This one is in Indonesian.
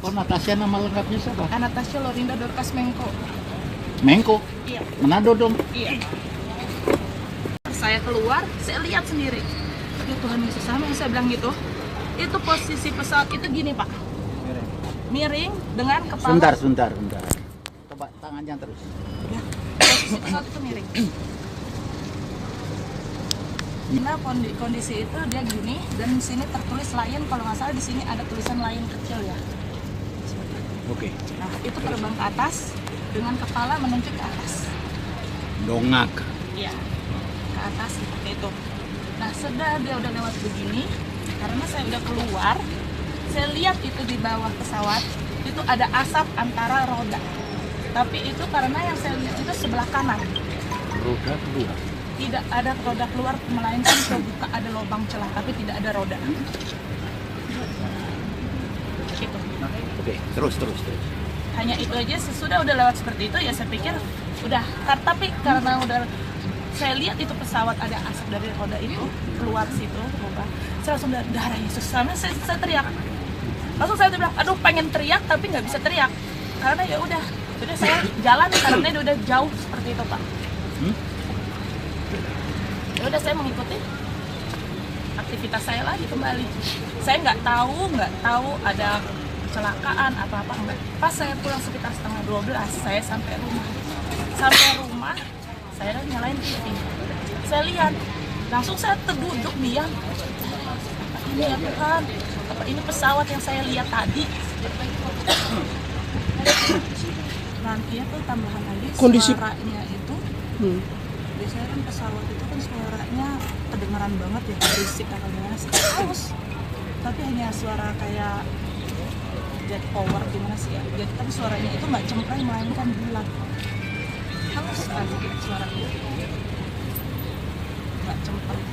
Oh, Natasha nama lengkapnya siapa? Anastasia Lorinda Dorcas Mengko. Mengko? Iya. Manado dong? Iya. Saya keluar, saya lihat sendiri. Ya Tuhan Yesus, sama yang saya bilang gitu. Itu posisi pesawat itu gini Pak. Miring dengan kepala. Sebentar. Coba tangannya terus. Ya, posisi pesawat itu miring. Nah, kondisi itu dia gini dan di sini tertulis Lion, kalau nggak salah di sini ada tulisan Lion kecil ya. Oke. Nah, itu terbang ke atas dengan kepala menunjuk ke atas. Dongak. Iya, ke atas seperti itu. Nah, sudah dia udah lewat begini, karena saya udah keluar, saya lihat itu di bawah pesawat itu ada asap antara roda. Tapi itu karena yang saya lihat itu sebelah kanan. Roda kedua. Tidak ada roda keluar, melainkan terbuka ada lubang celah, tapi tidak ada roda. Gitu. Oke, terus. Hanya itu aja. Sesudah udah lewat seperti itu ya saya pikir udah. Tapi karena udah saya lihat itu pesawat ada asap dari roda itu keluar situ, lubang. Saya langsung darah Yesus. Sama saya teriak. Langsung saya bilang, aduh pengen teriak tapi nggak bisa teriak karena ya udah saya jalan karena dia udah jauh seperti itu Pak. Ya udah saya mengikuti aktivitas saya lagi kembali. Saya nggak tahu ada kecelakaan apa enggak. Pas saya pulang sekitar setengah 12 saya sampai rumah saya nyalain TV. Saya lihat langsung saya terduduk diam. Apa ini ya Tuhan? Apa ini pesawat yang saya lihat tadi? Nantinya tuh tambahan lagi Kondisi suaranya itu. Biasanya kan pesawat itu kan suaranya kedengeran banget ya, berisik apa gimana sih, halus. Tapi hanya suara kayak jet power gimana sih ya, jadi tapi suaranya itu nggak cempreng melainkan bulat, halus sekali suaranya, nggak cempreng.